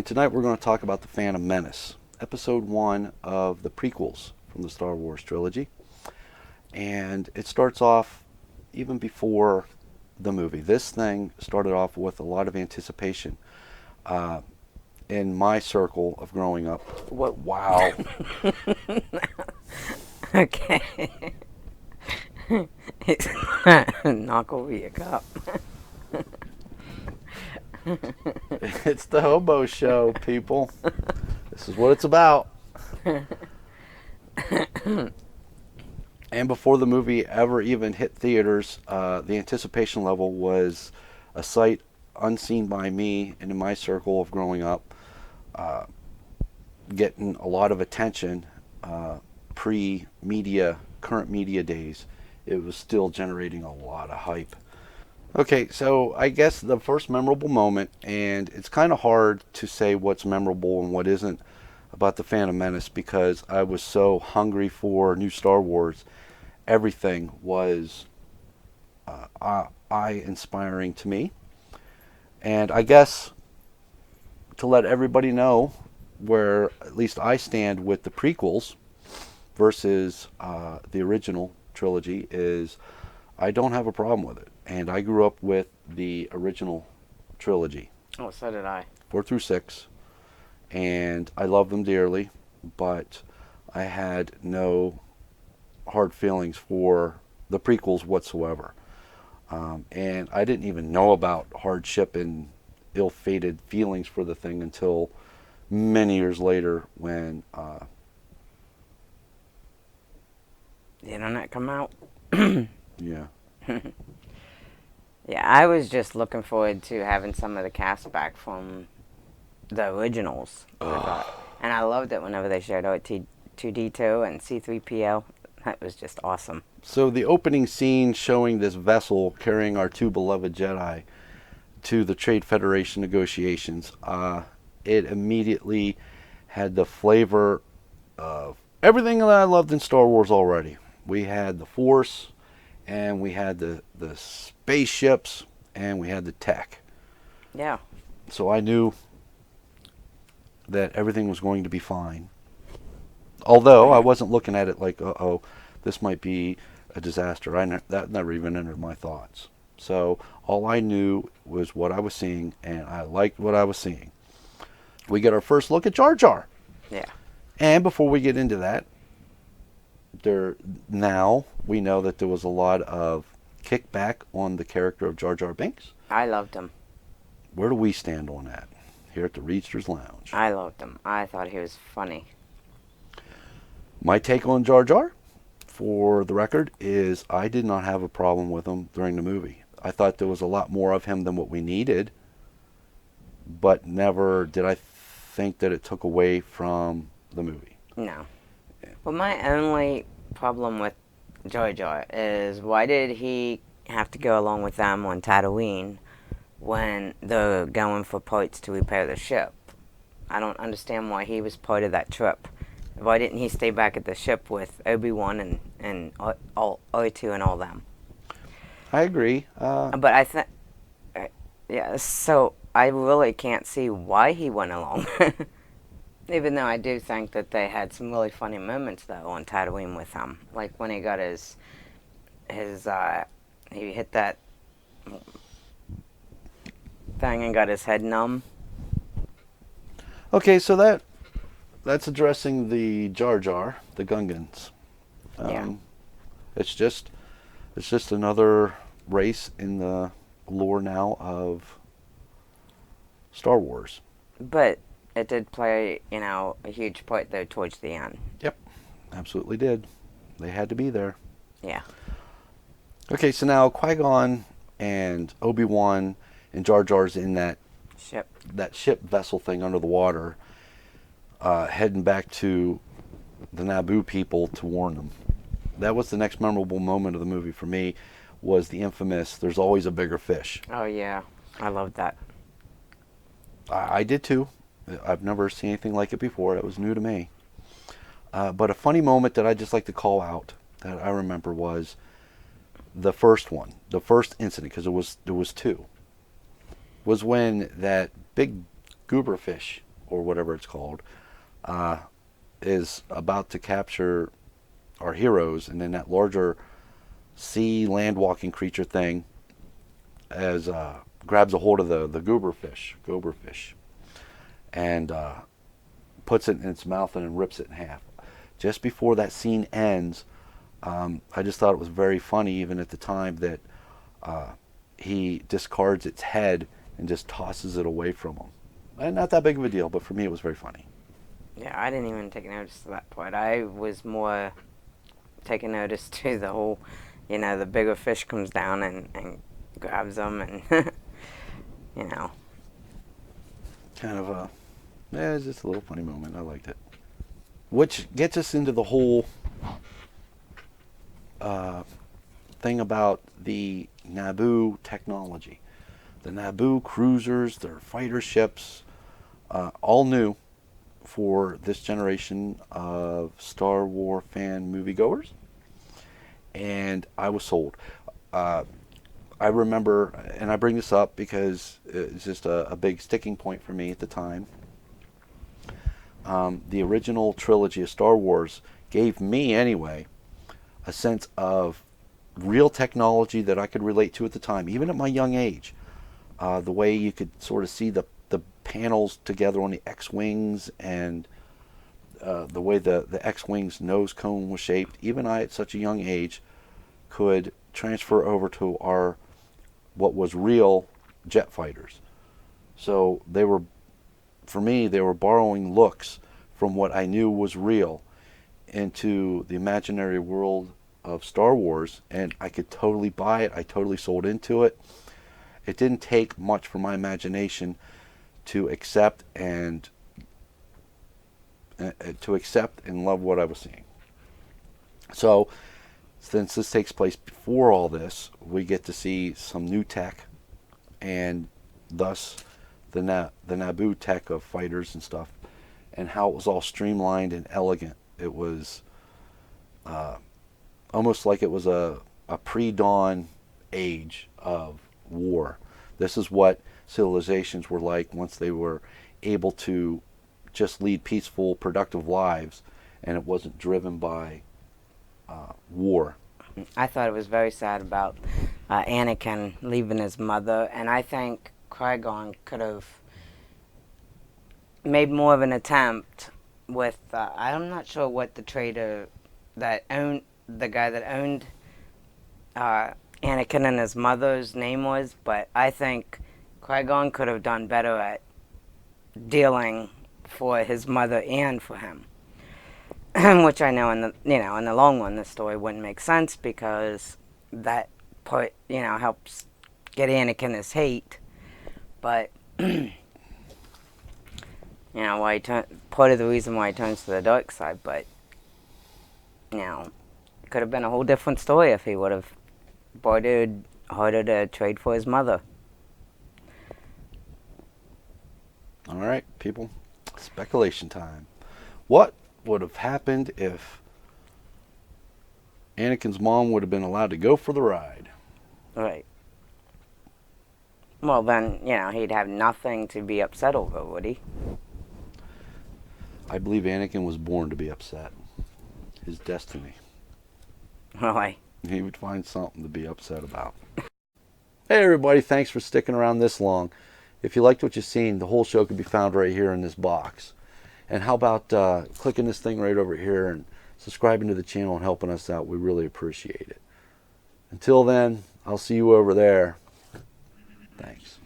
tonight we're going to talk about the Phantom Menace, episode 1 of the prequels from the Star Wars trilogy. And it starts off even before the movie. This thing started off with a lot of anticipation. In my circle of growing up. What? Wow. Okay. Knock over your cup. It's the hobo show, people. This is what it's about. And before the movie ever even hit theaters, the anticipation level was a sight unseen by me and in my circle of growing up, getting a lot of attention pre-media, current media days. It was still generating a lot of hype. Okay, so I guess the first memorable moment, and it's kind of hard to say what's memorable and what isn't about the Phantom Menace because I was so hungry for new Star Wars. Everything was eye-inspiring to me. And I guess to let everybody know where at least I stand with the prequels versus the original trilogy is I don't have a problem with it. And I grew up with the original trilogy. Oh, so did I. 4 through 6. And I love them dearly, but I had no hard feelings for the prequels whatsoever. And I didn't even know about hardship and ill-fated feelings for the thing until many years later when the internet come out. Yeah. Yeah, I was just looking forward to having some of the cast back from the originals. I thought. And I loved it whenever they showed R2-D2 and C-3PO. That was just awesome. So the opening scene showing this vessel carrying our 2 beloved Jedi to the Trade Federation negotiations, it immediately had the flavor of everything that I loved in Star Wars already. We had the Force, and we had the spaceships, and we had the tech. Yeah. So I knew that everything was going to be fine. Although I wasn't looking at it like, uh-oh, this might be a disaster. That never even entered my thoughts. So all I knew was what I was seeing, and I liked what I was seeing. We get our first look at Jar Jar. Yeah. And before we get into that, now we know that there was a lot of kickback on the character of Jar Jar Binks. I loved him. Where do we stand on that here at the Reedsters Lounge? I loved him. I thought he was funny. My take on Jar Jar, for the record, is I did not have a problem with him during the movie. I thought there was a lot more of him than what we needed, but never did I think that it took away from the movie. No. Well, my only problem with Jar Jar is why did he have to go along with them on Tatooine when they're going for parts to repair the ship? I don't understand why he was part of that trip. Why didn't he stay back at the ship with Obi-Wan and R2 and all them? I agree. But I think, yeah, so I really can't see why he went along. Even though I do think that they had some really funny moments, though, on Tatooine with him. Like when he got he hit that thing and got his head numb. Okay, so that's addressing the Jar Jar, the Gungans. Yeah. It's just another race in the lore now of Star Wars. But it did play, a huge part, though, towards the end. Yep, absolutely did. They had to be there. Yeah. Okay, so now Qui-Gon and Obi-Wan and Jar Jar's in that ship vessel thing under the water, heading back to the Naboo people to warn them. That was the next memorable moment of the movie for me, was the infamous, there's always a bigger fish. Oh, yeah. I loved that. I did too. I've never seen anything like it before. That was new to me. But a funny moment that I just like to call out that I remember was the first one, the first incident, because there was 2, was when that big Gooberfish or whatever it's called, is about to capture our heroes, and then that larger sea land walking creature thing as grabs a hold of the Gooberfish, and puts it in its mouth and then rips it in half. Just before that scene ends, I just thought it was very funny, even at the time, that he discards its head and just tosses it away from him. And not that big of a deal, but for me it was very funny. Yeah, I didn't even take notice to that part. I was more taking notice to the whole, the bigger fish comes down and grabs them, and, Kind of it's just a little funny moment. I liked it. Which gets us into the whole thing about the Naboo technology. The Naboo cruisers, their fighter ships, all new for this generation of Star Wars fan moviegoers. And I was sold. I remember, and I bring this up because it's just a big sticking point for me at the time. The original trilogy of Star Wars gave me, anyway, a sense of real technology that I could relate to at the time, even at my young age. The way you could sort of see the panels together on the X-Wings, and the way the X-Wing's nose cone was shaped. Even I, at such a young age, could transfer over to what was real jet fighters. So for me, they were borrowing looks from what I knew was real into the imaginary world of Star Wars, and I could totally buy it. I totally sold into it. It didn't take much for my imagination to accept and love what I was seeing. So, since this takes place before all this, we get to see some new tech, and thus the Naboo tech of fighters and stuff, and how it was all streamlined and elegant. It was almost like it was a pre-dawn age of war. This is what civilizations were like once they were able to just lead peaceful, productive lives, and it wasn't driven by war. I thought it was very sad about Anakin leaving his mother, and I think Qui-Gon could have made more of an attempt with, I'm not sure what the trader that owned, the guy that owned Anakin and his mother's name was, but I think Qui-Gon could have done better at dealing for his mother and for him. Which I know in the long run, the story wouldn't make sense, because that part, helps get Anakin his hate. But why part of the reason why he turns to the dark side. But it could have been a whole different story if he would have bartered harder to trade for his mother. All right, people, speculation time. What would have happened if Anakin's mom would have been allowed to go for the ride? Right. Well, then, he'd have nothing to be upset over, would he? I believe Anakin was born to be upset. His destiny. Really? He would find something to be upset about. Hey everybody, thanks for sticking around this long. If you liked what you've seen, the whole show can be found right here in this box. And how about clicking this thing right over here and subscribing to the channel and helping us out? We really appreciate it. Until then, I'll see you over there. Thanks.